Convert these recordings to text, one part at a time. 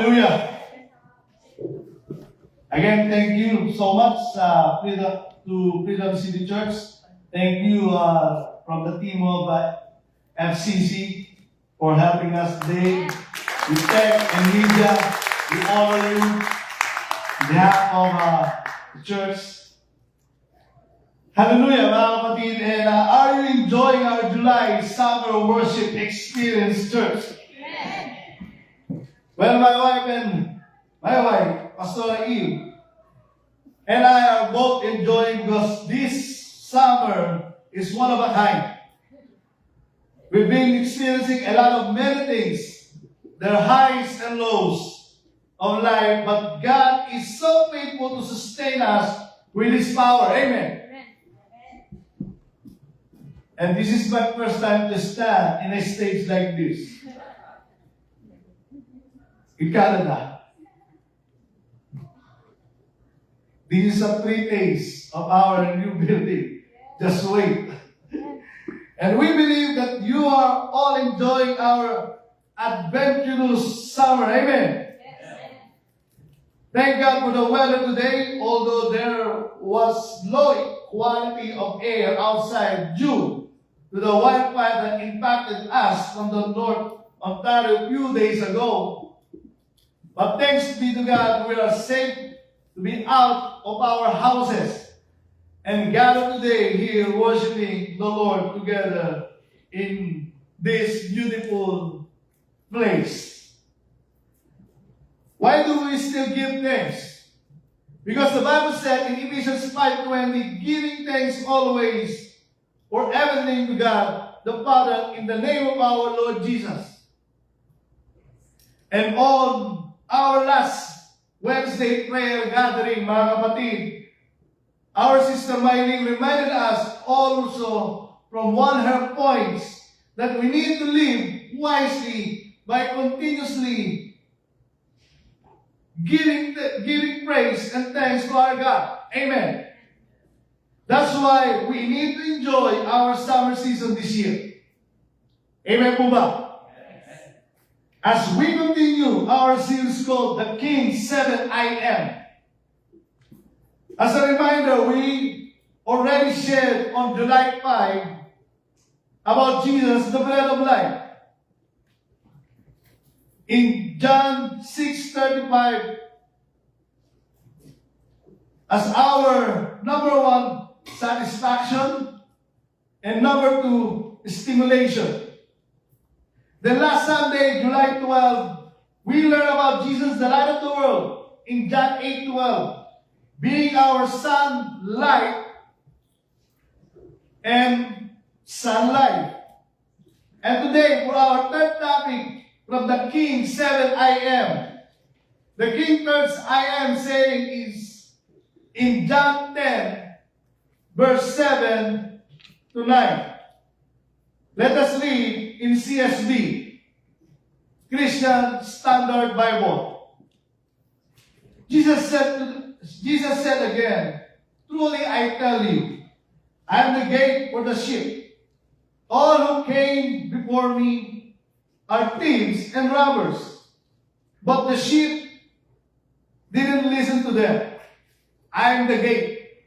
Hallelujah. Again, thank you so much to Freedom City Church. Thank you from the team of FCC for helping us today. We tech and media, we honor you on behalf of the church. Hallelujah, mga kapatid. And are you enjoying our July summer worship experience, church? Well, my wife, Pastor Eve, and I are both enjoying because this summer is one of a kind. We've been experiencing a lot of many things, their highs and lows of life, but God is so faithful to sustain us with His power. Amen. And this is my first time to stand in a stage like this. In Canada. This is a 3 days of our new building. Just wait. And we believe that you are all enjoying our adventurous summer. Amen. Thank God for the weather today, although there was low quality of air outside due to the wildfire that impacted us from the North Ontario a few days ago. But thanks be to God, we are safe to be out of our houses and gather today here worshiping the Lord together in this beautiful place. Why do we still give thanks? Because the Bible said in Ephesians 5:20, giving thanks always for everything to God the Father in the name of our Lord Jesus. And on our last Wednesday prayer gathering, mga kapatid, our Sister Mylene reminded us also from one of her points that we need to live wisely by continuously giving praise and thanks to our God. Amen. That's why we need to enjoy our summer season this year. Amen po ba? As we continue our series called The King's 7 I Am. As a reminder, we already shared on July 5 about Jesus, the bread of life. In John 6:35, as our number one satisfaction and number two stimulation. Then last Sunday, July 12, we learned about Jesus, the light of the world, in John 8:12, being our sunlight and sunlight. And today, for our third topic, from the King 7 I Am. The King third I Am saying is in John 10, verse 7 to 9. Let us read in CSB, Christian Standard Bible. Jesus said again, truly I tell you, I am the gate for the sheep. All who came before me are thieves and robbers, but the sheep didn't listen to them. I am the gate.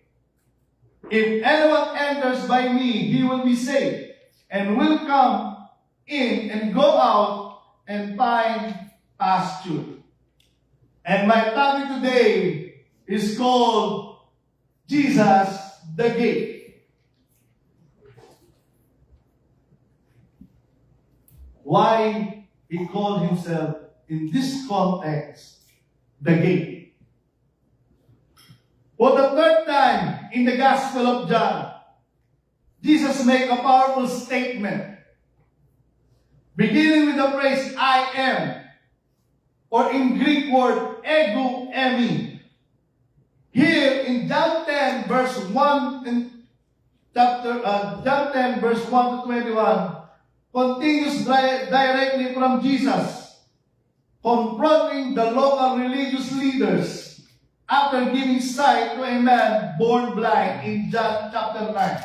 If anyone enters by me, he will be saved, and will come in and go out and find pasture. And my topic today is called Jesus the Gate. Why he called himself in this context the gate? For the third time in the Gospel of John, Jesus made a powerful statement, beginning with the phrase, I am, or in Greek word, ego eimi. Here in John 10, verse 1, John 10, verse 1 to 21, continues directly from Jesus, confronting the local religious leaders after giving sight to a man born blind in John chapter 9.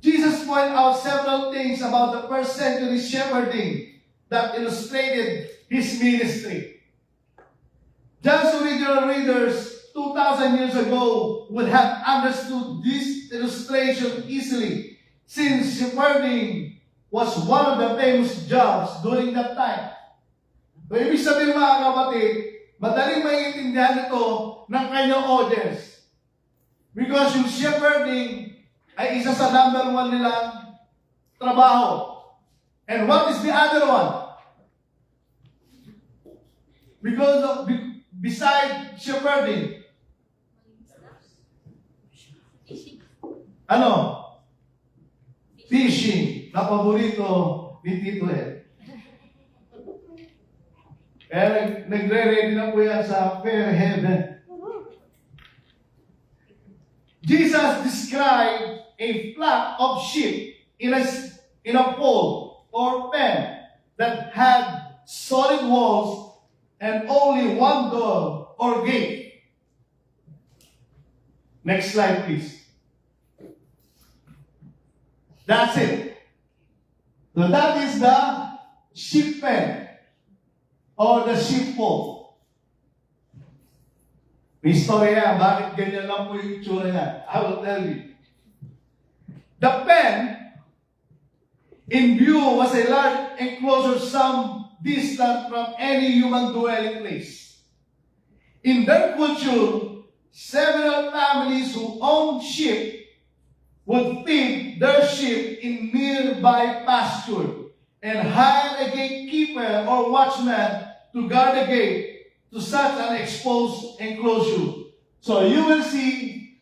Jesus pointed out several things about the first century shepherding that illustrated his ministry. Just original readers 2,000 years ago would have understood this illustration easily, since shepherding was one of the famous jobs during that time. So, ibig sabihin mga kapatid, madaling maiintindihan ito ng kanyang audience. Because yung shepherding ay isa sa number 1 nilang trabaho. And what is the other one? Because of, beside shepherding, ano? Fishing. Na paborito ni Tito Ed. Kaya nagre-ready na po yan sa fair heaven. Jesus described a flock of sheep in a fold or pen that had solid walls and only one door or gate. Next slide, please. That's it. So that is the sheep pen or the sheepfold. May istorya, bakit ganyan lang po yung itsura niya? I will tell you. The pen in view was a large enclosure some distant from any human dwelling place. In their culture, several families who owned sheep would feed their sheep in nearby pasture and hire a gatekeeper or watchman to guard the gate to such an exposed enclosure. So you will see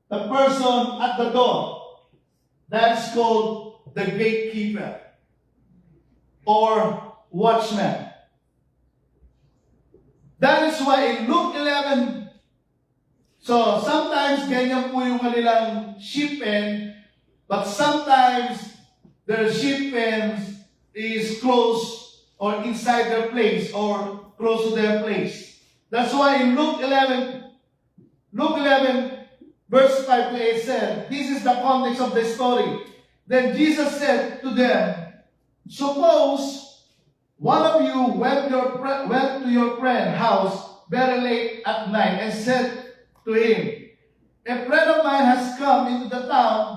the person at the door. That's called the gatekeeper or watchman. That is why in Luke 11, so sometimes ganyan po yung kanilang sheep pen, but sometimes their sheep pens is close or inside their place or close to their place. That's why in Luke 11, verse 5 to 8 said, this is the context of the story. Then Jesus said to them, suppose one of you went to your friend's house very late at night and said to him, a friend of mine has come into the town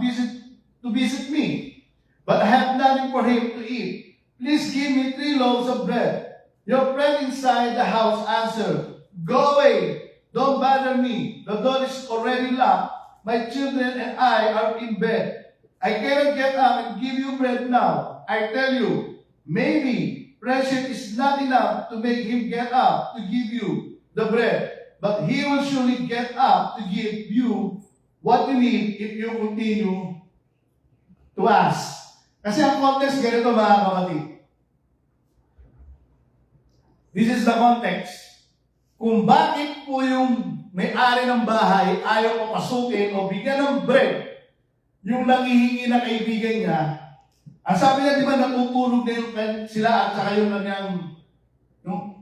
to visit me, but I have nothing for him to eat. Please give me 3 loaves of bread. Your friend inside the house answered, go away, don't bother me. The door is already locked. My children and I are in bed. I cannot get up and give you bread now. I tell you, maybe pressure is not enough to make him get up to give you the bread, but he will surely get up to give you what you need if you continue to ask. Kasi ang context ganito mga kapatid. This is the context. Kung bakit po yung may-ari ng bahay ayaw papasukin o bigyan ng bread yung nangihingi na kaibigan niya, ang sabi niya, di ba, natutulog na yung sila at saka yung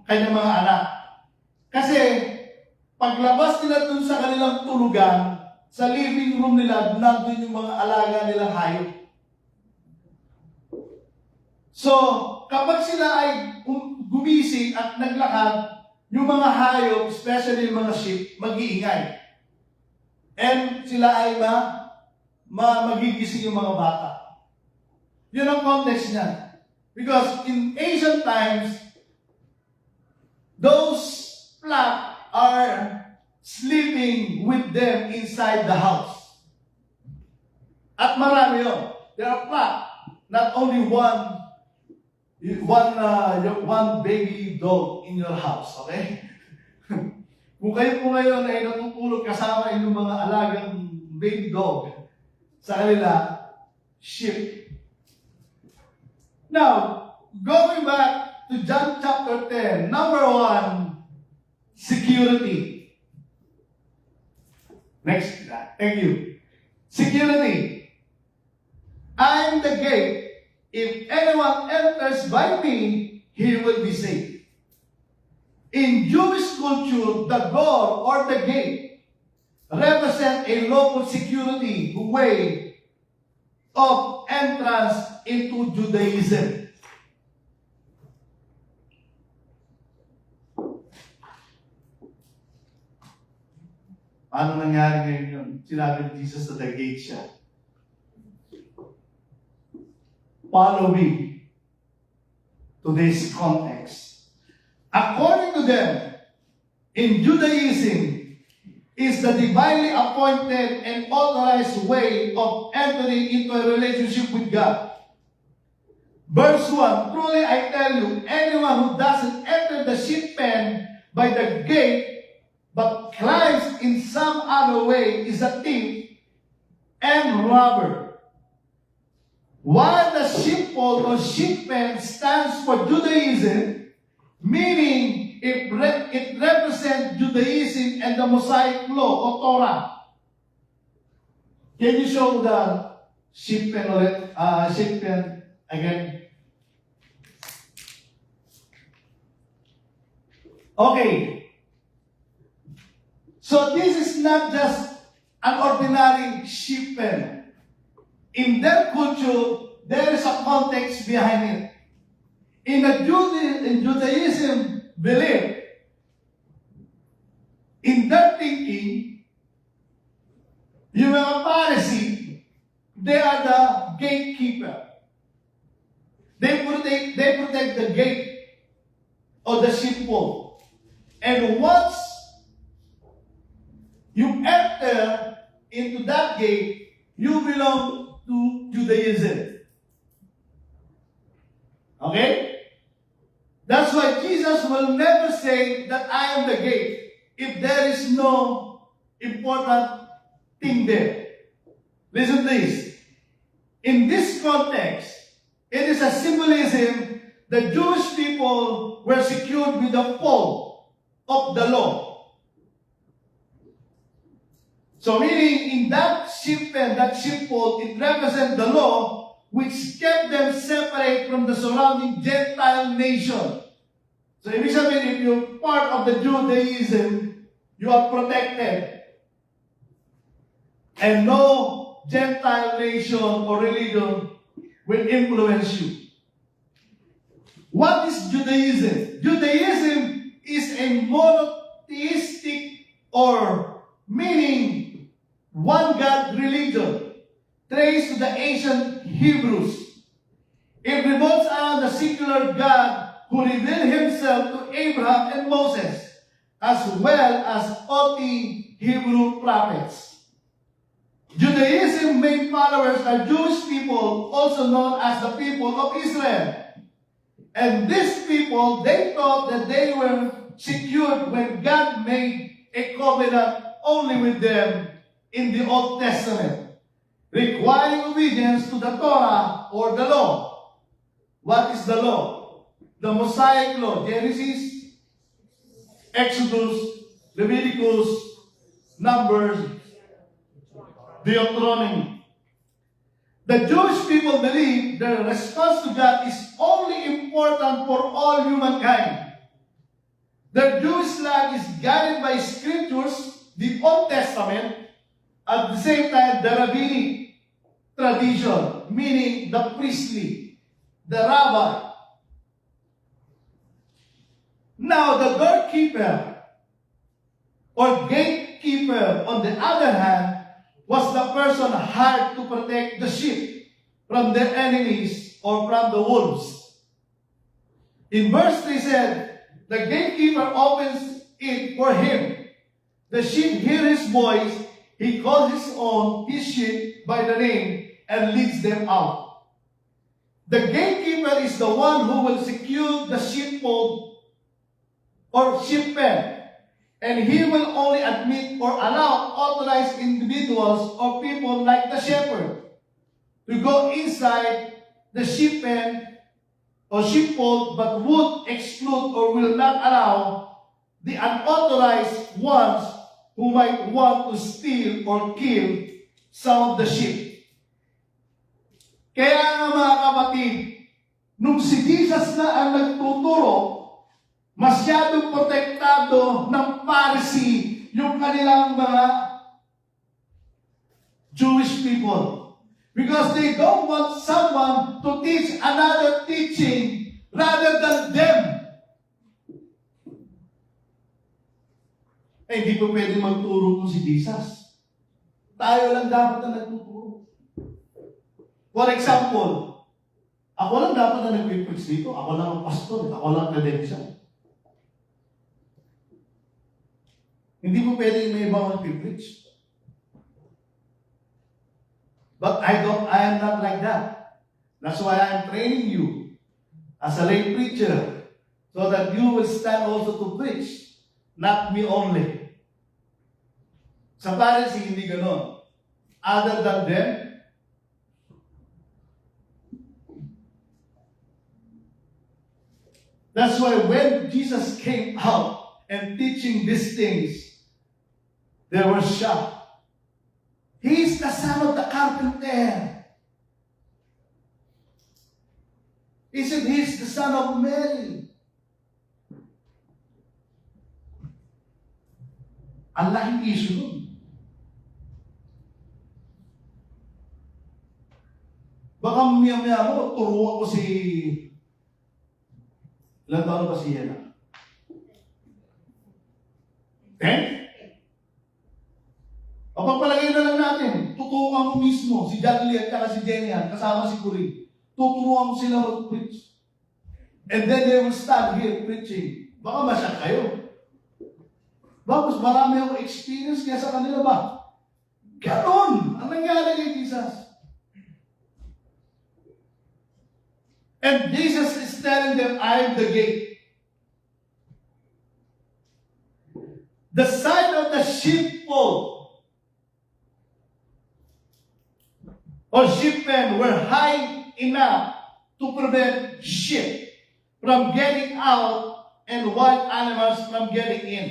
kanyang mga anak. Kasi, paglabas nila dun sa kanilang tulugan, sa living room nila, nandun yung mga alaga nilang hayop. So, kapag sila ay gumising at naglakad, yung mga hayop, especially yung mga sheep, mag-iingay. And sila ay magigising yung mga bata. Yun ang context niya. Because in ancient times, those flock are sleeping with them inside the house. At marami yun. There are flock. Not only one baby dog in your house, okay? Kung kayo po ngayon ay natutulog kasama yung mga alagang baby dog sa kanila, sheep. Now, going back to John chapter 10, number 1, security. Next, thank you. Security. I'm the gate. If anyone enters by me, he will be safe. In Jewish culture, the door or the gate represent a local security way of entrance into Judaism. Paano nangyari ngayon yun? Sinabi ni Jesus na the gate siya. Following to this context. According to them, in Judaism, is the divinely appointed and authorized way of entering into a relationship with God. Verse 1, truly I tell you, anyone who doesn't enter the sheep pen by the gate, but climbs in some other way, is a thief and robber. While the sheepfold or sheep pen stands for Judaism, meaning it represents Judaism and the Mosaic law or Torah. Can you show the sheep pen ulit? Sheep pen again. Okay. So this is not just an ordinary sheep pen. In their culture, there is a context behind it. In Judaism belief, in their thinking, yung mga Pharisee, they are the gatekeeper. They protect the gate of the sheepfold. And once you enter into that gate, you belong to Judaism. Okay? That's why Jesus will never say that I am the gate if there is no important thing there. Listen to this. In this context, it is a symbolism the Jewish people were secured with the fold of the law. So meaning in that sheep pen, that sheepfold, it represents the law which kept them separate from the surrounding Gentile nation. So ibig sabihin, if you're part of the Judaism, you are protected. And no Gentile nation or religion will influence you. What is Judaism? Judaism is a monotheistic or meaning one God religion traced to the ancient Hebrews. It revolves around the singular God who revealed himself to Abraham and Moses, as well as 40 Hebrew prophets. Judaism's main followers are Jewish people, also known as the people of Israel. And these people, they thought that they were secured when God made a covenant only with them in the Old Testament, requiring obedience to the Torah or the law. What is the law? The Mosaic law, Genesis, Exodus, Leviticus, Numbers, Deuteronomy. The Jewish people believe their response to God is only important for all humankind. Their Jewish life is guided by scriptures, the Old Testament, at the same time the rabbinic tradition, meaning the priestly, the rabbi. Now the doorkeeper or gatekeeper, on the other hand, was the person hired to protect the sheep from their enemies or from the wolves. In verse 3 said, the gatekeeper opens it for him. The sheep hear his voice. He calls his sheep by the name and leads them out. The gatekeeper is the one who will secure the sheepfold or sheep pen, and he will only admit or allow authorized individuals or people like the shepherd to go inside the sheep pen or sheepfold, but would exclude or will not allow the unauthorized ones who might want to steal or kill some of the sheep. Kaya nga mga kapatid, nung si Jesus na ang nagtuturo, masyadong protektado ng Pharisee yung kanilang mga Jewish people. Because they don't want someone to teach another teaching rather than them. Eh, hindi po pwede magturo kung si Jesus. Tayo lang dapat na nagtuturo. For example, ako lang dapat na nag-preach dito. Ako lang ang pastor. Ako lang ang credential. Hindi po pwede may ibang mag-preach. But I am not like that. That's why I'm training you as a lay preacher so that you will stand also to preach. Not me only. Sa Pharisee, hindi ganon. Other than them, that's why when Jesus came out and teaching these things, they were shocked. He is the son of the carpenter. He said he is the son of Mary. Ang laking issue nun. Baka maya-maya mo, turuan ko si... Ilan taon ba si Hena? 10? O pagpalagay na lang natin, tuturuan mo mismo si John Lee at si Jenny kasama si Curie. Tuturuan mo sila mag-preach. And then they will stand here preaching. Baka masyak kayo. Bakit marami akong experience kaya sa kanila ba? Ganon ang nangyari kay Jesus. And Jesus is telling them, I am the gate. The side of the sheepfold or sheepmen were high enough to prevent sheep from getting out and wild animals from getting in.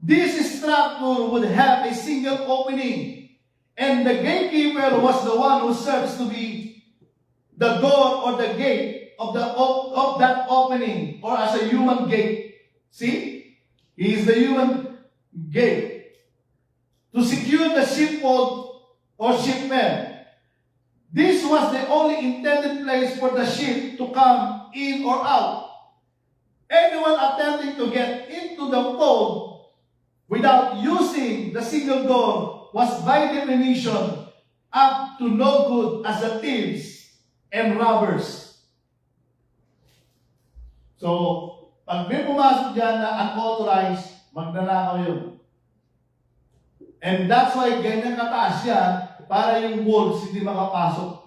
This structure would have a single opening, and the gatekeeper was the one who serves to be the door or the gate of that opening, or as a human gate. See? He is the human gate. To secure the sheepfold or sheepmen. This was the only intended place for the sheep to come in or out. Anyone attempting to get into the fold without using the single door was by definition up to no good as the thieves and robbers. So, pag may pumasok dyan na unauthorized, magnanakaw yun. And that's why ganyan kataas yan, para yung wolves hindi makapasok.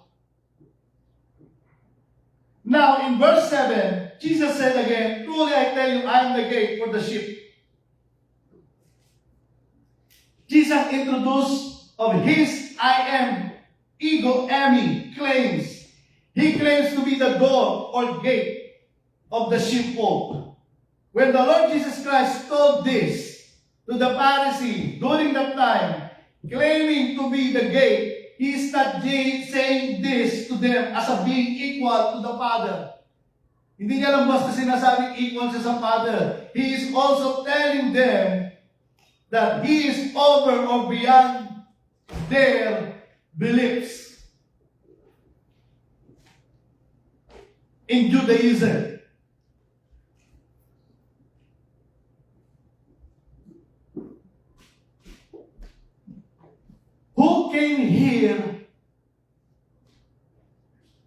Now, in verse 7, Jesus said again, truly I tell you, I am the gate for the sheep. Jesus introduced of his I am ego eimi claims. He claims to be the door or gate of the sheepfold. When the Lord Jesus Christ told this to the Pharisee during that time, claiming to be the gate, he is not saying this to them as a being equal to the Father. Hindi niya lang basta sinasabing equal siya sa Father. He is also telling them that he is over or beyond their beliefs. In Judaism, who came here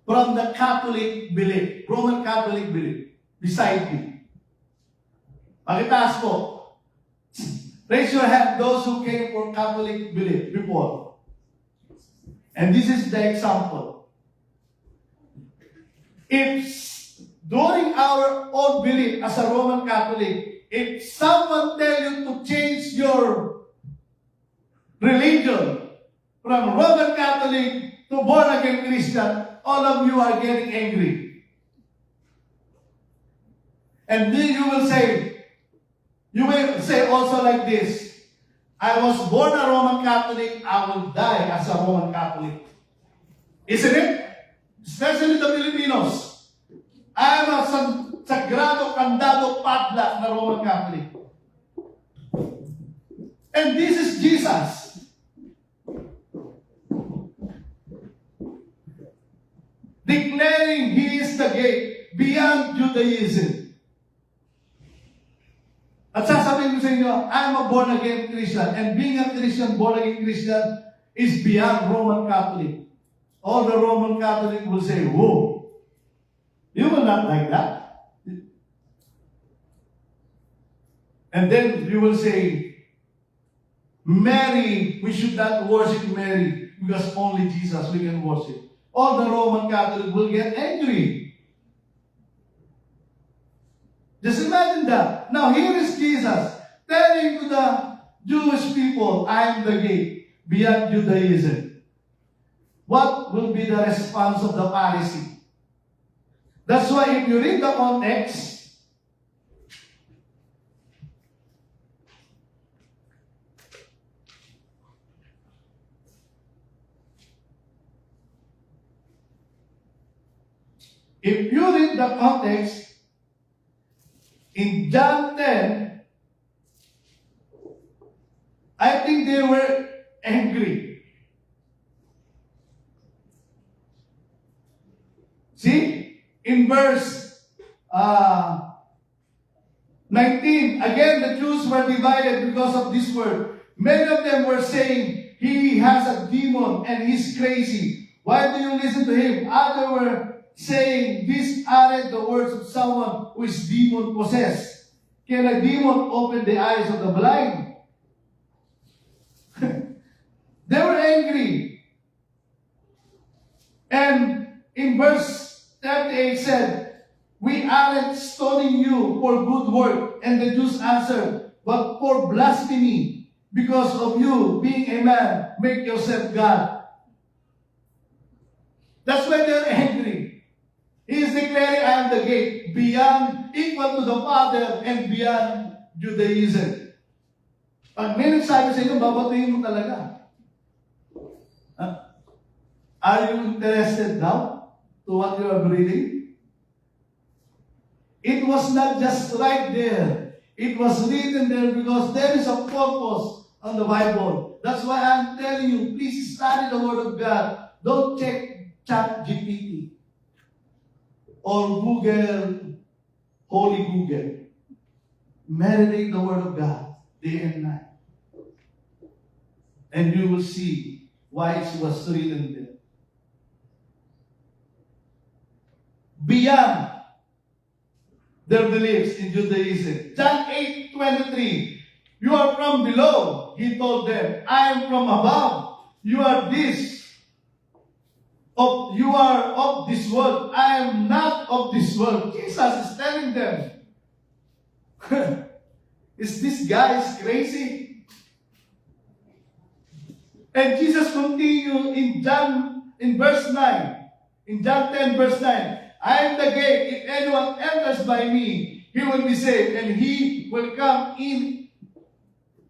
from the Catholic belief, Roman Catholic belief, beside me? Pakitaas po. Raise your hand those who came from Catholic belief before. And this is the example. If during our own belief as a Roman Catholic, if someone tell you to change your religion from Roman Catholic to born-again Christian, all of you are getting angry. And then you will say also like this, I was born a Roman Catholic, I will die as a Roman Catholic. Isn't it? Especially the Filipinos. I am a sagrado, kandado, padla na Roman Catholic. And this is Jesus. Declaring he is the gate beyond Judaism. At sasabihin ko sa inyo, I'm a born-again Christian. And being a Christian, born-again Christian, is beyond Roman Catholic. All the Roman Catholic will say, whoa, you will not like that. And then you will say, Mary, we should not worship Mary because only Jesus we can worship. All the Roman Catholic will get angry. Just imagine that. Now here is Jesus telling to the Jewish people, I am the gate beyond Judaism. What will be the response of the Pharisee? That's why if you read the context, in John 10, I think they were angry. See, in verse 19, again the Jews were divided because of this word. Many of them were saying, he has a demon and he's crazy. Why do you listen to him? Others were saying, these aren't the words of someone who is demon possessed. Can a demon open the eyes of the blind? They were angry. And in verse 38 said, we aren't stoning you for good work. And the Jews answered, but for blasphemy, because of you being a man, make yourself God. That's why they're angry. He is declaring, I am the gate, beyond, equal to the Father, and beyond Judaism. Pag may nagsabi sa inyo, babatuhin mo talaga. Huh? Are you interested now to what you are reading? It was not just right there. It was written there because there is a purpose on the Bible. That's why I'm telling you, please study the Word of God. Don't check ChatGPT or Google, Holy Google. Meditate the Word of God day and night. And you will see why it was written there. Beyond their beliefs in Judaism. John 8:23. You are from below, he told them. I am from above. You are this. You are of this world. I am not of this world. Jesus is telling them. Is this guy crazy? And Jesus continued in verse 9. In John 10 verse 9. I am the gate. If anyone enters by me, he will be saved. And he will come in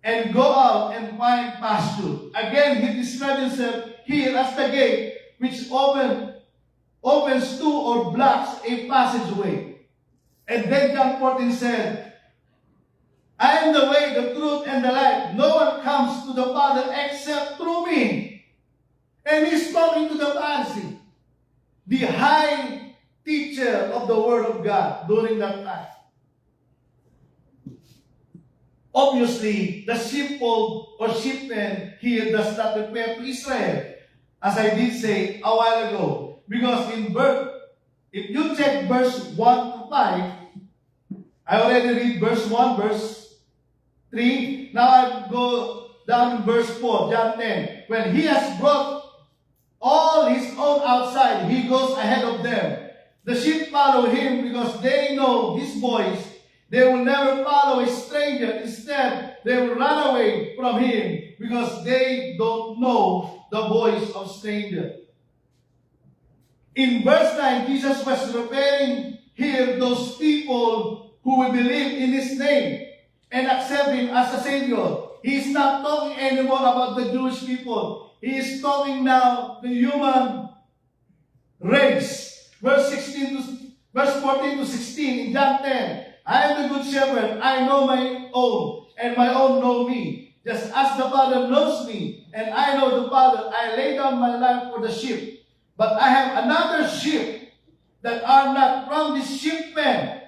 and go out and find pasture. Again, he described himself here as the gate, which opens to or blocks a passageway. And then John 14 said, I am the way, the truth, and the life. No one comes to the Father except through me. And he's talking to the Pharisee, the high teacher of the Word of God during that time. Obviously, the sheepfold or sheepmen here does not refer to Israel, as I did say a while ago. Because if you check verse 1 to 5, I already read verse 1, verse 3. Now I go down to verse 4, John 10. When he has brought all his own outside, he goes ahead of them. The sheep follow him because they know his voice. They will never follow a stranger. Instead, they will run away from him because they don't know the voice of stranger. In verse 9, Jesus was preparing here those people who will believe in his name and accept him as a Savior. He is not talking anymore about the Jewish people. He is talking now the human race. Verse 14 to 16 in John 10. I am the good shepherd. I know my own, and my own know me. Just as the Father knows me, and I know the Father, I lay down my life for the sheep. But I have another sheep that are not from the sheepmen.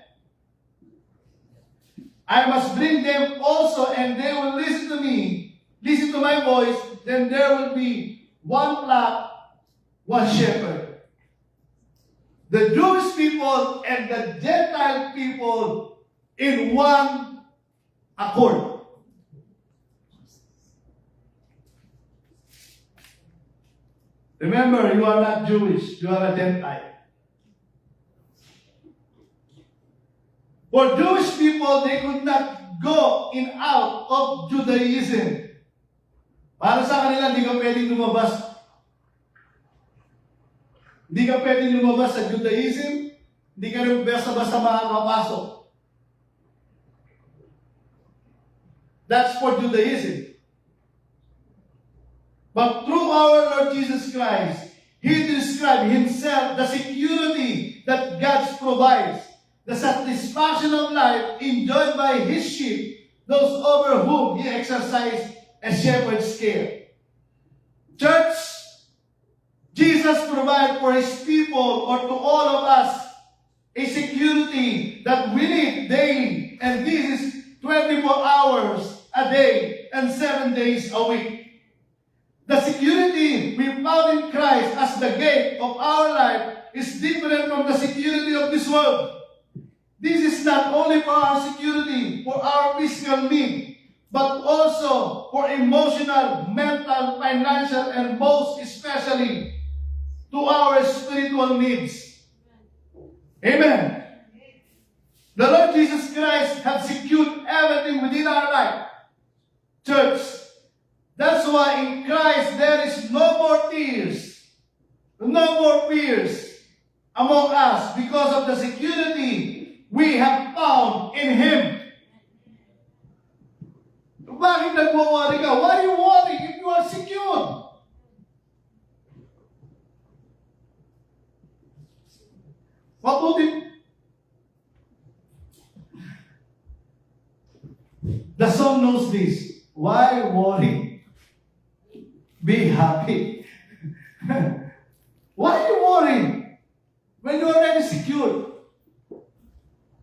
I must bring them also, and they will listen to me, listen to my voice. Then there will be one flock, one shepherd. The Jewish people and the Gentile people in one accord. Remember, you are not Jewish, you are a Gentile. For Jewish people, they could not go in out of Judaism. Para sa kanila, hindi ka pwedeng lumabas. Hindi ka pwedeng lumabas sa Judaism, hindi ka rin basta-basta makakapasok. That's for Judaism. But through our Lord Jesus Christ, He described Himself, the security that God provides, the satisfaction of life enjoyed by His sheep, those over whom He exercised a shepherd's care. Church, Jesus provided for His people, or to all of us, a security that we need daily. And this is 24 hours a day and 7 days a week. The security we found in Christ as the gate of our life is different from the security of this world. This is not only for our security, for our physical need, but also for emotional, mental, financial, and most especially to our spiritual needs. Amen. The Lord Jesus Christ has secured everything within our life. Church, that's why in Christ there is no more tears, no more fears among us because of the security we have found in Him. Bakit nagwo-worry ka? Why are you worrying if you are secured? Mabuti. The song knows this. Why worry? Be happy. Why are you worrying when you are already secured?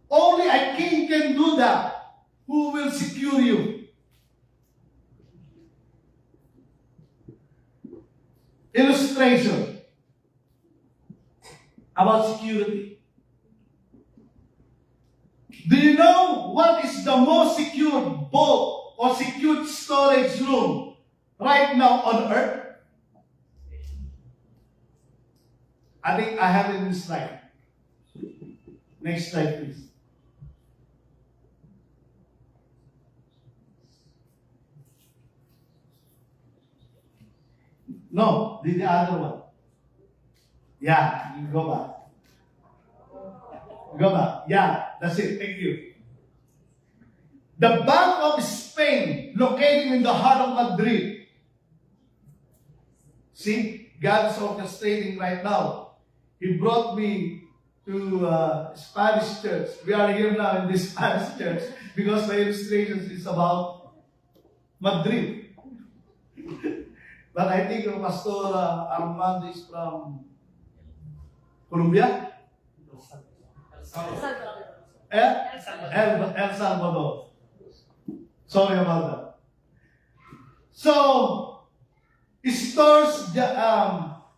Only a king can do that. Who will secure you? Illustration about security. Do you know what is the most secured vault or secured storage room right now on earth? I think I have it in this slide. Next slide, please. No, the other one. Yeah, you go back. Go back. Yeah, that's it. Thank you. The Bank of Spain, located in the heart of Madrid. See, God is orchestrating right now. He brought me to Spanish church. We are here now in this Spanish church because my illustration is about Madrid. But I think Pastor Armando is from Colombia? El Salvador. Sorry about that. So, stores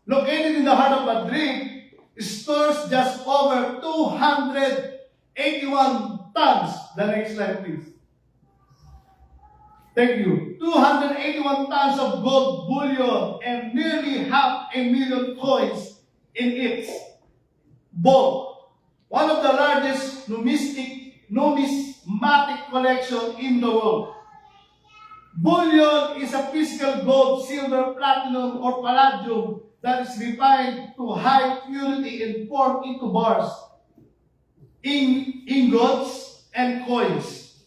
located in the heart of Madrid, stores just over 281 tons. The next slide, please. Thank you. 281 tons of gold bullion and nearly 500,000 coins in its vault. One of the largest numismatic collection in the world. Bullion is a physical gold, silver, platinum, or palladium that is refined to high purity and formed into bars, ingots, and coins.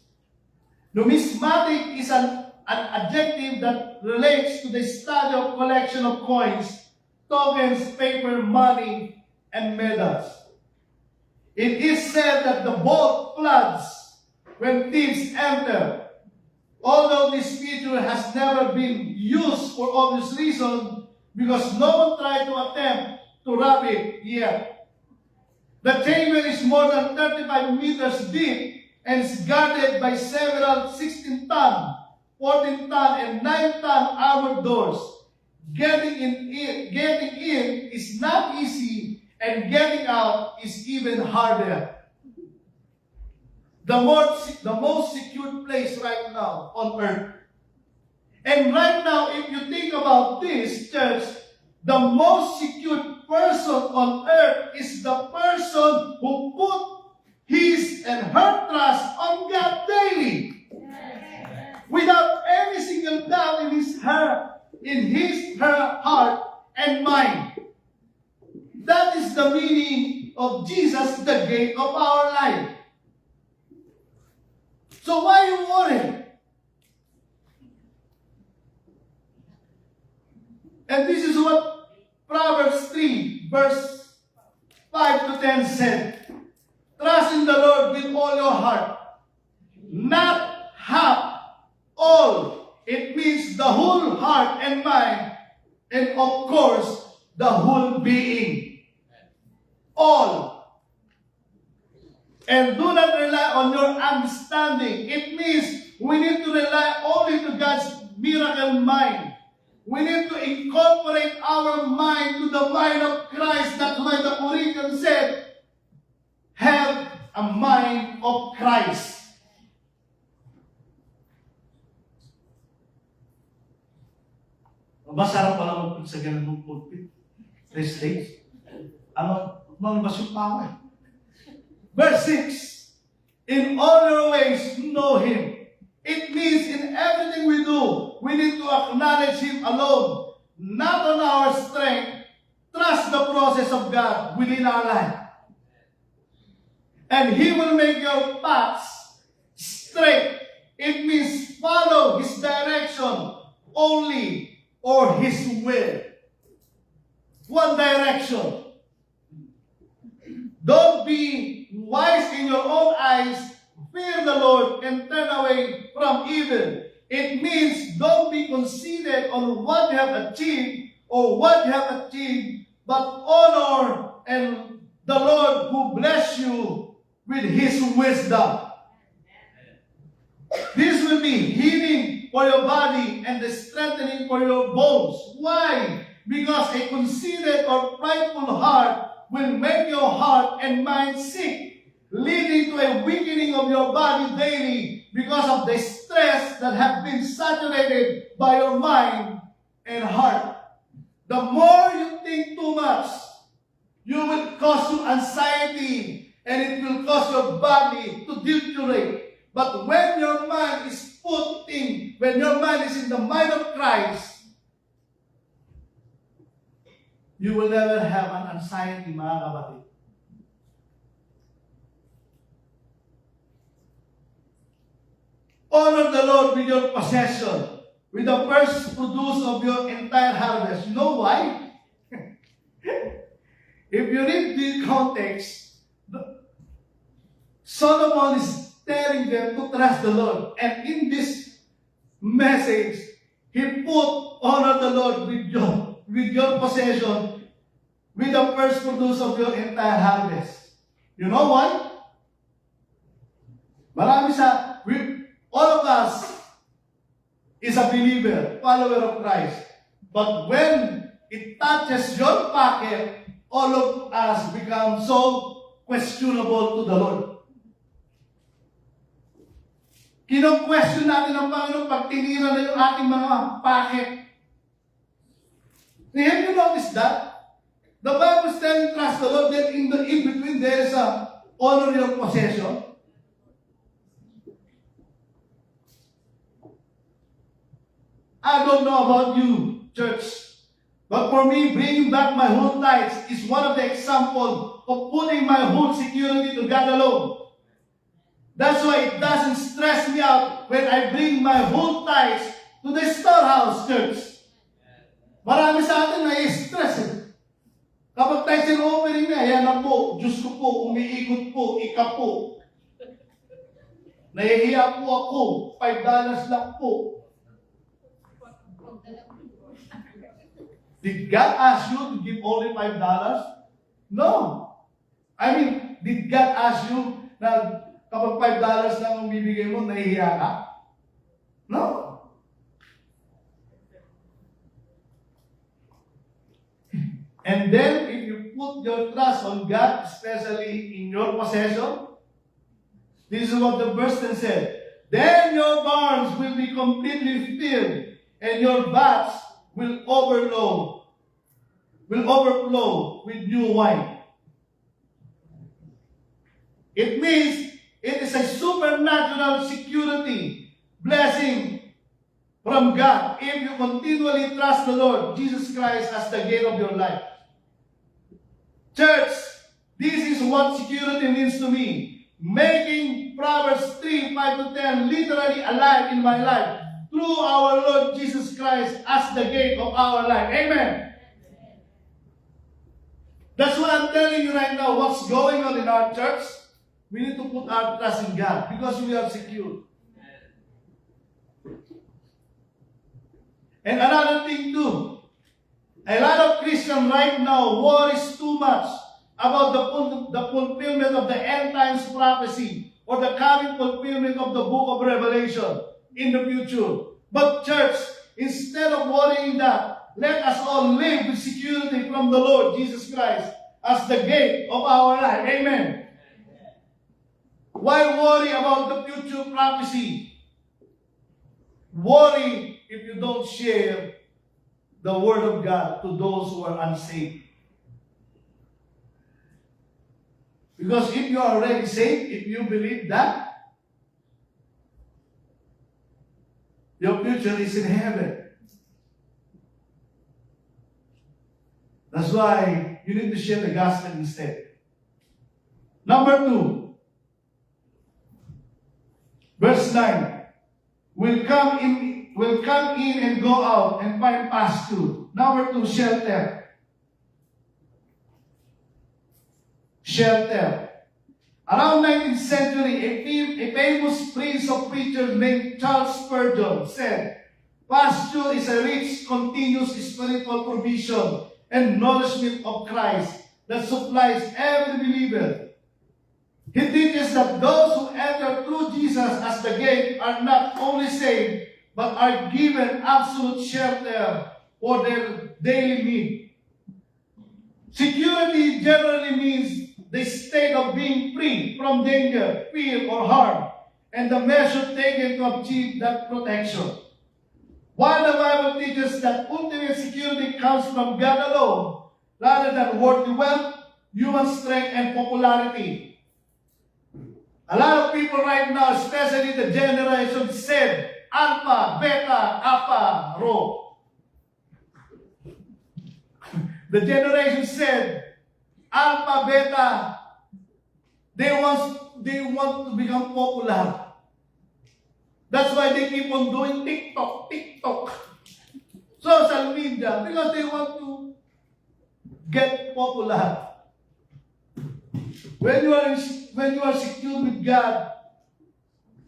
Numismatic is an adjective that relates to the study of collection of coins, tokens, paper, money, and medals. It is said that the vault floods when thieves enter. Although this feature has never been used for obvious reason, because no one tried to attempt to rob it yet. The chamber is more than 35 meters deep and is guarded by several 16-ton, 14-ton, and 9-ton armored doors. Getting in is not easy, and getting out is even harder. The most secure place right now on earth. And right now, if you think about this, church, the most secure person on earth is the person who put his and her trust on God daily. Without any single doubt in her heart and mind. That is the meaning of Jesus, the gate of our life. So why you worry? And this is what Proverbs 3, verse 5 to 10 said. Trust in the Lord with all your heart. Not half, all. It means the whole heart and mind. And of course, the whole being. All. And do not rely on your understanding. It means we need to rely only to God's miracle mind. We need to incorporate our mind to the mind of Christ. That's why the Corinthians said, have a mind of Christ. Masarap pala magpunta sa ganun ng pulpit. These days. Malabas yung power. Verse 6, in all your ways, know Him. It means in everything we do, we need to acknowledge Him alone, not on our strength. Trust the process of God within our life. And He will make your paths straight. It means follow His direction only, or His will. One direction. Don't be wise in your own eyes. Fear the Lord and turn away from evil. It means don't be conceited on what you have achieved or what you have achieved, but honor and the Lord who bless you with His wisdom. This will be healing for your body and the strengthening for your bones. Why? Because a conceited or prideful heart will make your heart and mind sick, leading to a weakening of your body daily because of the stress that have been saturated by your mind and heart. The more you think too much, you will cause you anxiety and it will cause your body to deteriorate. But when your mind is when your mind is in the mind of Christ, you will never have an anxiety, mga kapatid. Honor the Lord with your possession, with the first produce of your entire harvest. You know why? If you read the context, Solomon is telling them to trust the Lord. And in this message, he put honor the Lord with your possession, with the first produce of your entire harvest. You know why? All of us is a believer, follower of Christ. But when it touches your pocket, all of us become so questionable to the Lord. Kino-question natin ang Panginoon pag tinira na yung ating mga pocket. Have you noticed that? The Bible is telling trust the Lord, then in between there is a honor your possession. I don't know about you, church, but for me, bringing back my whole tithes is one of the examples of putting my whole security to God alone. That's why it doesn't stress me out when I bring my whole tithes to the storehouse, church. Marami sa atin na-stress eh. Kapag tithes and offering na, yan na po, Diyos ko po, umiikot po, ika po. Nahihiya po ako, $5 lang po. Did God ask you to give only $5? No. I mean, did God ask you na Kapag $5 lang ang bibigay mo, nahihiya ka? No. And then, if you put your trust on God, especially in your possession, this is what the verse then said. Then your barns will be completely filled, and your vats will overflow with new wine. It means it is a supernatural security, blessing from God if you continually trust the Lord Jesus Christ as the gate of your life. Church, this is what security means to me. Making Proverbs 3:5-10 literally alive in my life through our Lord Jesus Christ as the gate of our life. Amen. That's why I'm telling you right now, what's going on in our church. We need to put our trust in God because we are secure. And another thing too, a lot of Christians right now worries too much about the fulfillment of the end times prophecy or the coming fulfillment of the book of Revelation in the future. But church, instead of worrying that, let us all live with security from the Lord Jesus Christ as the gate of our life. Amen. Why worry about the future prophecy? Worry if you don't share the word of God to those who are unsaved. Because if you are already saved, if you believe that, your future is in heaven. That's why you need to share the gospel instead. Number 2, verse 9. Will come in and go out and find pasture. Number 2, shelter. Shelter. Around 19th century, a famous prince of preachers named Charles Spurgeon said, pasture is a rich, continuous spiritual provision and nourishment of Christ that supplies every believer. He teaches that those who enter through Jesus as the gate are not only saved, but are given absolute shelter for their daily need. Security generally means the state of being free from danger, fear, or harm, and the measure taken to achieve that protection. While the Bible teaches that ultimate security comes from God alone, rather than worldly wealth, human strength, and popularity. A lot of people right now, especially the generation Z, Alpha, Beta, Kappa, Rho. The generation Z, Alpha, Beta, they want to become popular. That's why they keep on doing TikTok, social media, because they want to get popular. When you are secure with God,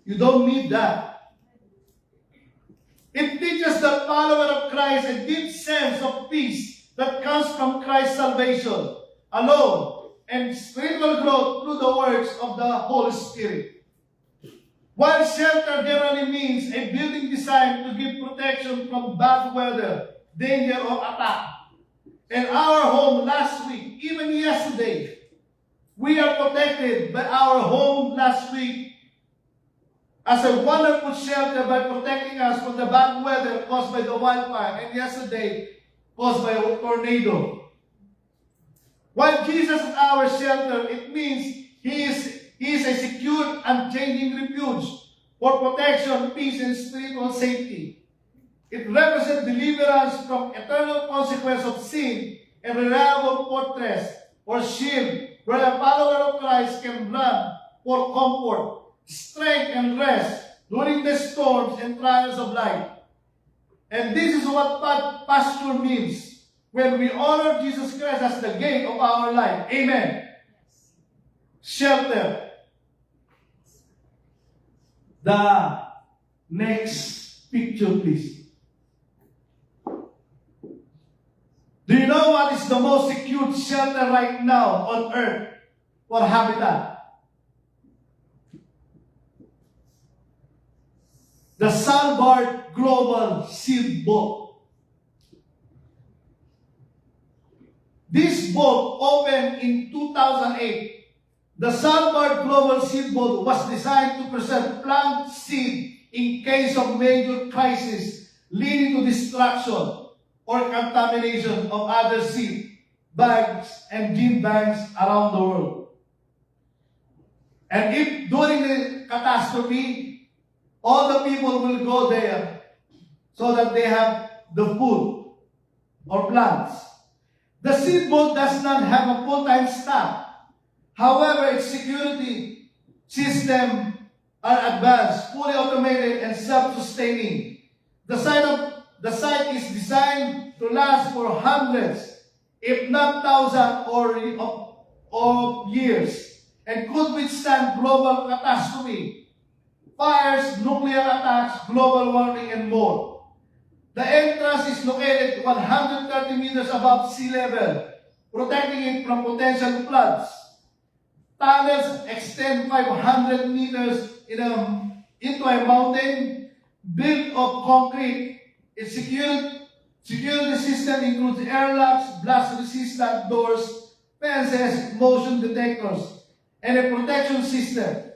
you don't need that. It teaches the follower of Christ a deep sense of peace that comes from Christ's salvation alone and spiritual growth through the works of the Holy Spirit. While shelter generally means a building designed to give protection from bad weather, danger, or attack. In our home last week, even yesterday, we are protected by our home last week as a wonderful shelter by protecting us from the bad weather caused by the wildfire, and yesterday caused by a tornado. While Jesus is our shelter, it means He is a secure, unchanging refuge for protection, peace, and spiritual safety. It represents deliverance from eternal consequence of sin, a reliable fortress or shield where a follower of Christ can run for comfort, strength, and rest during the storms and trials of life. And this is what pasture means when we honor Jesus Christ as the gate of our life. Amen. Shelter. The next picture, please. Do you know what is the most secure shelter right now on earth for habitat? the Salvard Global Seed Boat. This boat opened in 2008. The Salvard Global Seed Boat was designed to preserve plant seed in case of major crisis leading to destruction or contamination of other seed bags and gene banks around the world. And if during the catastrophe, all the people will go there so that they have the food or plants. The seed boat does not have a full-time staff. However, its security system are advanced, fully automated, and self-sustaining. The site is designed to last for hundreds, if not thousands of years, and could withstand global catastrophe, fires, nuclear attacks, global warming, and more. The entrance is located 130 meters above sea level, protecting it from potential floods. Tunnels extend 500 meters into a mountain built of concrete. Its security system includes airlocks, blast-resistant doors, fences, motion detectors, and a protection system.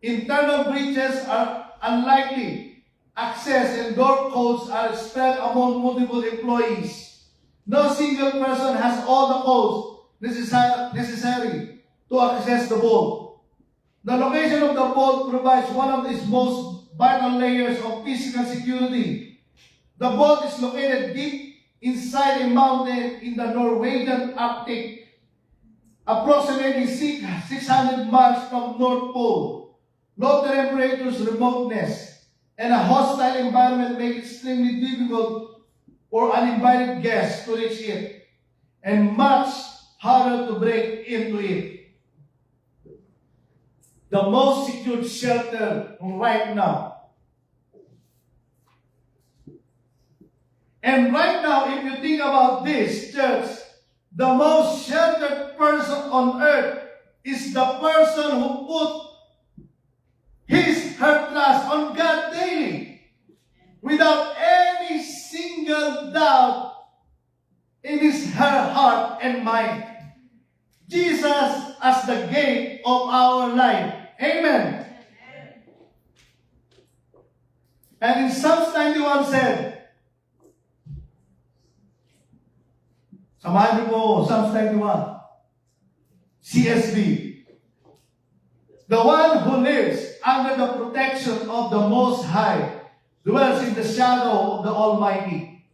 Internal breaches are unlikely. Access and door codes are spread among multiple employees. No single person has all the codes necessary to access the boat. The location of the boat provides one of its most vital layers of physical security. The boat is located deep inside a mountain in the Norwegian Arctic, approximately 600 miles from North Pole. Low temperatures, remoteness, and a hostile environment make it extremely difficult for uninvited guests to reach it, and much harder to break into it. The most secured shelter right now. And right now, if you think about this, church, the most sheltered person on earth is the person who put her trust on God daily, without any single doubt in her heart and mind. Jesus as the gate of our life. Amen. And in Psalms 91 said, samahan niyo po, Psalms 91, CSB. The one who lives under the protection of the Most High dwells in the shadow of the Almighty.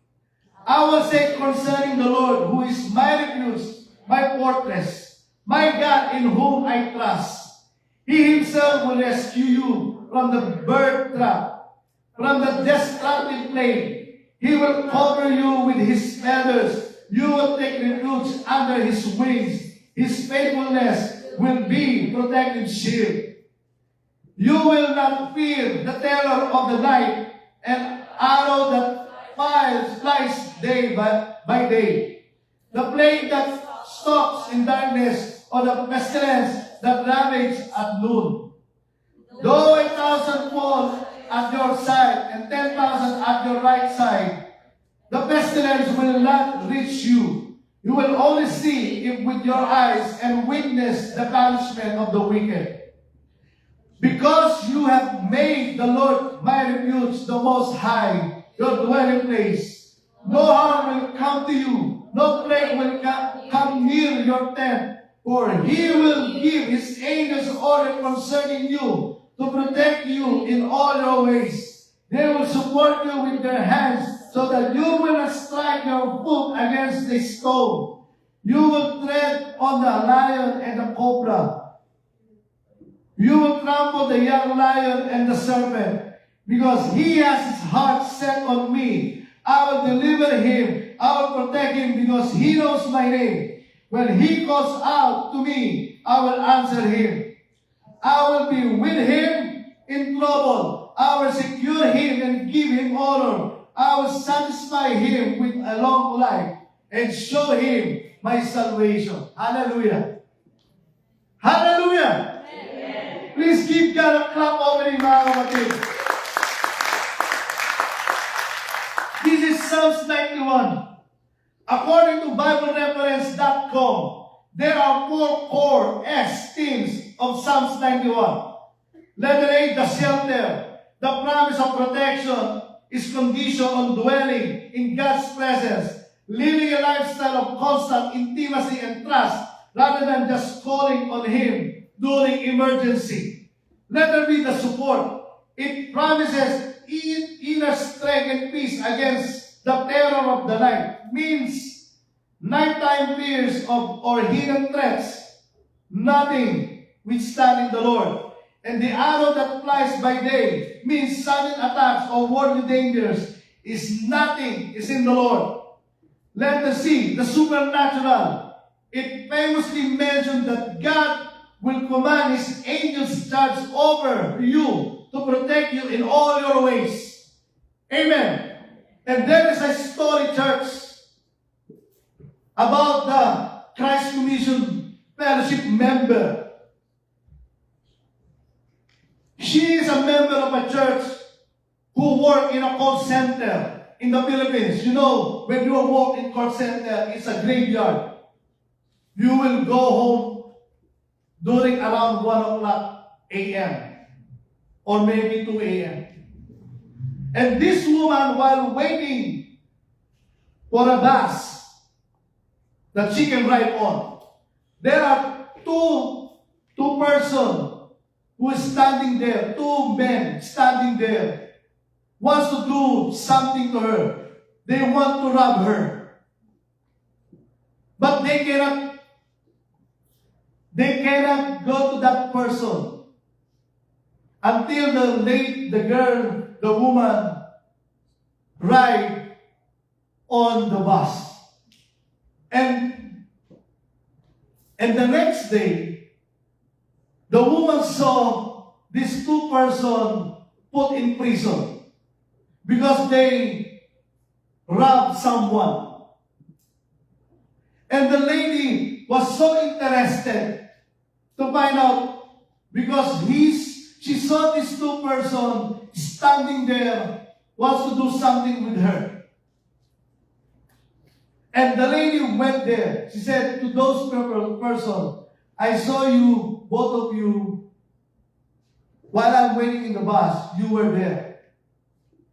I will say concerning the Lord, who is my refuge, my fortress, my God in whom I trust. He himself will rescue you from the bird trap, from the destructive plague. He will cover you with his feathers. You will take refuge under his wings. His faithfulness will be protective shield. You will not fear the terror of the night, and arrow that flies day by day. The plague that stalks in darkness, or the pestilence that ravages at noon. Though 1,000 fall at your side and 10,000 at your right side, the pestilence will not reach you. You will only see it with your eyes and witness the punishment of the wicked. Because you have made the Lord my refuge, the Most High, your dwelling place, no harm will come to you, no plague will come near your tent, for he will give his angels order concerning you to protect you in all your ways. They will support you with their hands, so that you will not strike your foot against a stone. You will tread on the lion and the cobra. You will trample the young lion and the serpent, because he has his heart set on me. I will deliver him. I will protect him, because he knows my name. When he calls out to me, I will answer him. I will be with him in trouble. I will secure him and give him honor. I will satisfy him with a long life and show him my salvation. Hallelujah. Hallelujah. Amen. Please give God a clap offering, mga kapatid. Psalms 91, according to BibleReference.com, there are 4 core themes of Psalms 91. Letter A, the shelter. The promise of protection is conditioned on dwelling in God's presence, living a lifestyle of constant intimacy and trust rather than just calling on Him during emergency. Letter B, the support. It promises inner strength and peace against the terror of the night. Means nighttime fears or hidden threats. Nothing withstanding the Lord. And the arrow that flies by day means sudden attacks or worldly dangers is nothing is in the Lord. Letter C, the supernatural. It famously mentioned that God will command His angels charge over you to protect you in all your ways. Amen. And there is a story, church, about the Christ Commission Fellowship member. She is a member of a church who work in a call center in the Philippines. You know, when you work in call center, it's a graveyard. You will go home during around 1 o'clock a.m. or maybe 2 a.m. And this woman, while waiting for a bus that she can ride on, there are two persons who is standing there, 2 men standing there, wants to do something to her. They want to rob her. But they cannot go to that person until the woman ride on the bus. And the next day, the woman saw these 2 persons put in prison because they robbed someone. And the lady was so interested to find out because she saw these 2 persons standing there, wants to do something with her. And the lady went there. She said to those persons, I saw you, both of you, while I'm waiting in the bus, you were there.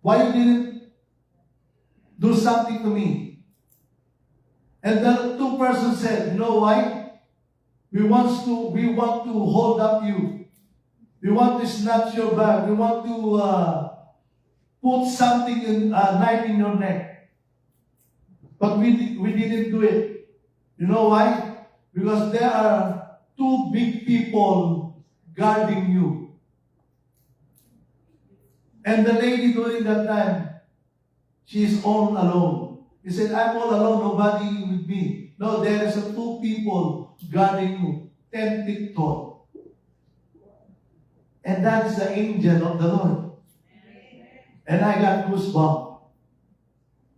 Why you didn't do something to me? And the 2 persons said, you know why? We want to hold up you. We want to snatch your bag. We want to put something knife in your neck. But we didn't do it. You know why? Because there are 2 big people guarding you. And the lady during that time, she is all alone. He said, I'm all alone, nobody with me. No, there is 2 people guarding you, 10 feet tall. And that is the angel of the Lord. And I got goosebumps.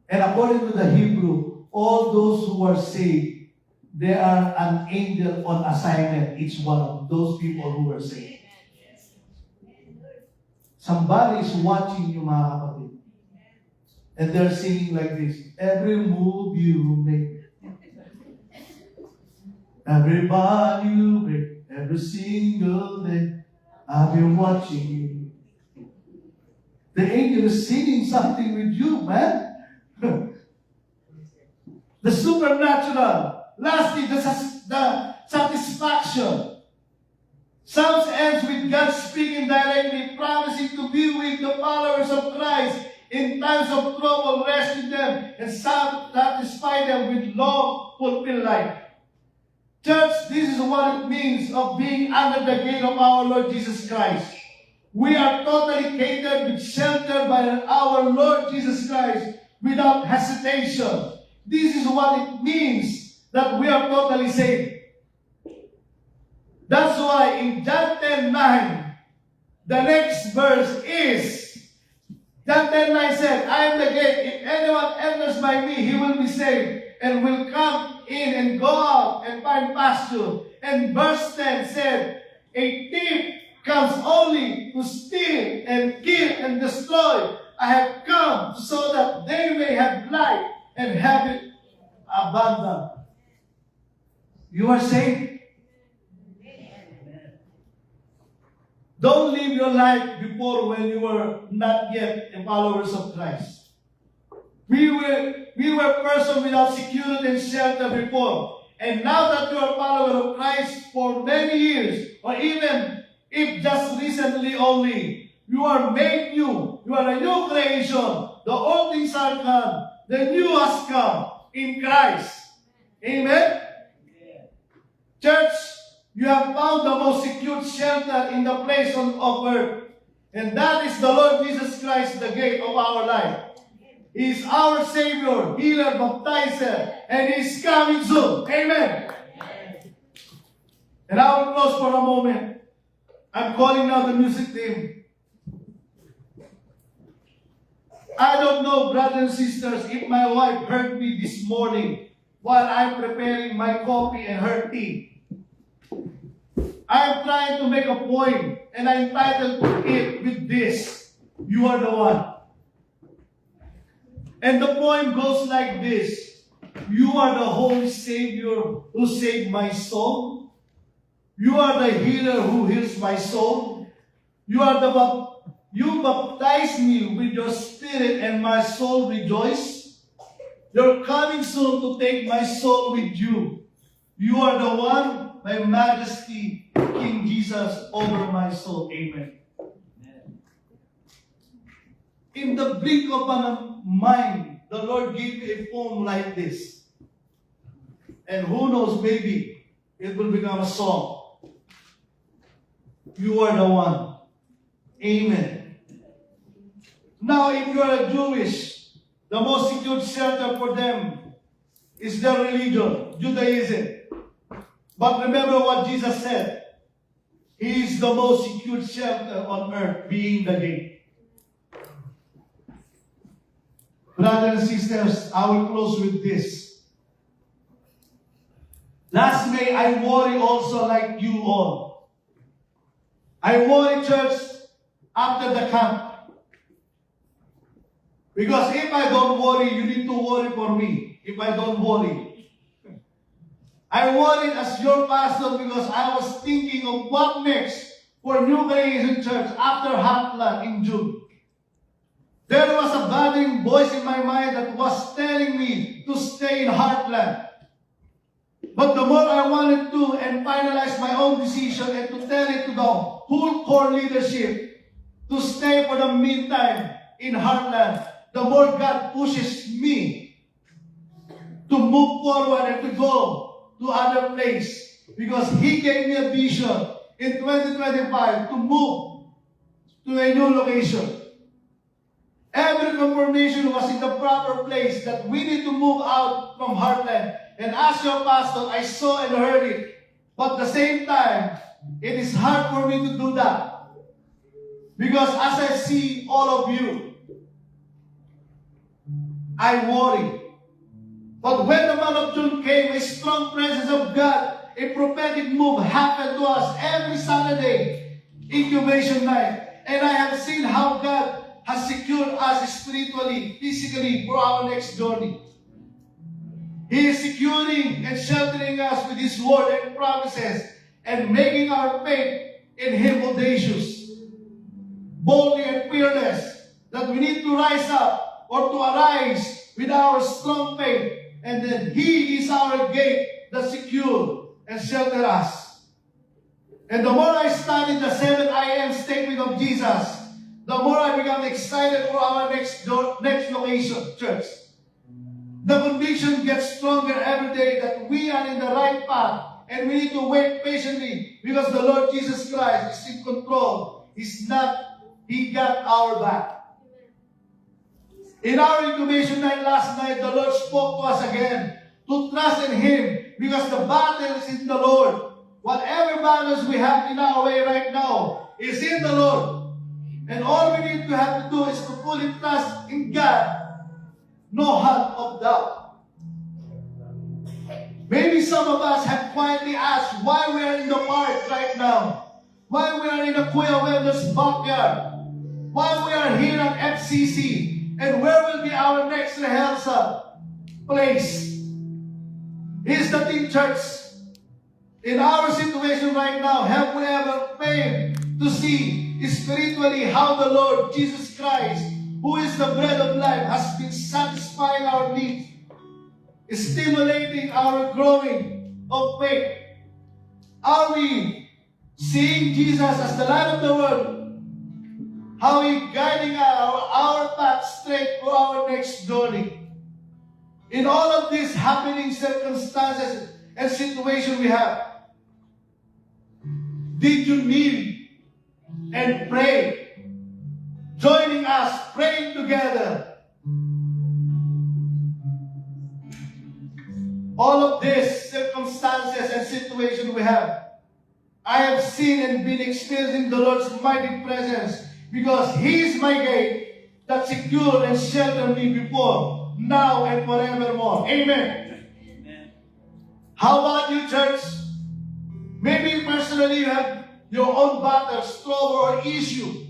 And according to the Hebrew, all those who are saved, they are an angel on assignment, each one of those people who were saved. Somebody is watching you, mga kapatid. And they're singing like this, every move you make, every bond you make, every single day, I've been watching you. The angel is singing something with you, man. The supernatural. Lastly, the satisfaction. Psalms ends with God speaking directly, promising to be with the followers of Christ in times of trouble, rescue them, and satisfy them with long, fulfilled life. Church, this is what it means of being under the gate of our Lord Jesus Christ. We are totally catered with shelter by our Lord Jesus Christ without hesitation. This is what it means that we are totally saved. That's why in John 10:9, the next verse is, John 10:9 said, I am the gate. If anyone enters by me, he will be saved and will come in and go out and find pasture. And verse 10 said, a thief comes only to steal and kill and destroy. I have come so that they may have life and have it abundant. You are saved. Don't live your life before when you were not yet a followers of Christ. We were person without security and shelter before. And now that you are followers of Christ for many years, or even if just recently only, you are made new. You are a new creation. The old things are gone. The new has come in Christ. Amen? Church, you have found the most secure shelter in the place of earth. And that is the Lord Jesus Christ, the gate of our life. He is our Savior, healer, baptizer, and He is coming soon. Amen. And I will close for a moment. I'm calling now the music team. I don't know, brothers and sisters, if my wife heard me this morning while I'm preparing my coffee and her tea. I am trying to make a point, and I entitled it with this: you are the one. And the poem goes like this: you are the Holy Savior who saved my soul. You are the healer who heals my soul. You baptize me with your Spirit, and my soul rejoice. You're coming soon to take my soul with you. You are the one, my Majesty, King Jesus, over my soul. Amen. In the blink of an mind, the Lord gave me a poem like this. And who knows, maybe it will become a song. You are the one. Amen. Now, if you are a Jewish, the most secure shelter for them is their religion, Judaism. But remember what Jesus said. He is the most secure shelter on earth, being the gate. Brothers and sisters, I will close with this. Last May, I worry also like you all. I worry, church, after the camp. Because if I don't worry, you need to worry for me. If I don't worry. I worried as your pastor because I was thinking of what next for New Creation Church after Heartland in June. There was a bothering voice in my mind that was telling me to stay in Heartland. But the more I wanted to and finalize my own decision and to tell it to the whole core leadership to stay for the meantime in Heartland, the more God pushes me to move forward and to go to other place, because He gave me a vision in 2025 to move to a new location. Every confirmation was in the proper place that we need to move out from Heartland. And as your pastor, I saw and heard it. But at the same time, it is hard for me to do that. Because as I see all of you, I worry. But when the month of June came, a strong presence of God, a prophetic move happened to us every Saturday, incubation night. And I have seen how God has secured us spiritually, physically for our next journey. He is securing and sheltering us with His word and promises and making our faith in Him audacious, boldly and fearless, that we need to rise up or to arise with our strong faith, and then He is our gate that secure and shelter us. And the more I study the 7 I am statement of Jesus, the more I become excited for our next location, church. The conviction gets stronger every day that we are in the right path, and we need to wait patiently because the Lord Jesus Christ is in control. He got our back. In our incubation night last night, the Lord spoke to us again to trust in Him because the battle is in the Lord. Whatever battles we have in our way right now is in the Lord. And all we need to have to do is to fully trust in God. No hint of doubt. Maybe some of us have quietly asked why we are in the park right now. Why we are in a Kuya Weber's backyard. while we are here at FCC, and where will be our next rehearsal place? Is the Team Church. In our situation right now, have we ever failed to see spiritually how the Lord Jesus Christ, who is the bread of life, has been satisfying our needs, stimulating our growing of faith? Are we seeing Jesus as the light of the world? How He guiding our path straight for our next journey? In all of these happening circumstances and situations we have, did you kneel and pray, joining us, praying together? All of these circumstances and situations we have, I have seen and been experiencing the Lord's mighty presence, because He is my gate that secured and sheltered me before, now, and forevermore. Amen. Amen. How about you, church? Maybe personally you have your own battles, trouble, or issue.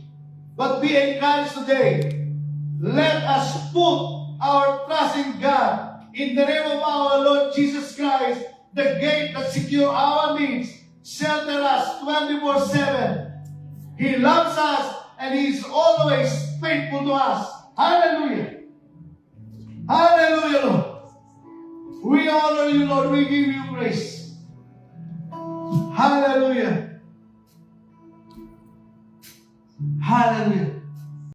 But be encouraged today. Let us put our trust in God. In the name of our Lord Jesus Christ, the gate that secures our needs, shelter us 24/7. He loves us and He is always faithful to us. Hallelujah. Hallelujah, Lord. We honor you, Lord. We give you praise. Hallelujah. Hallelujah.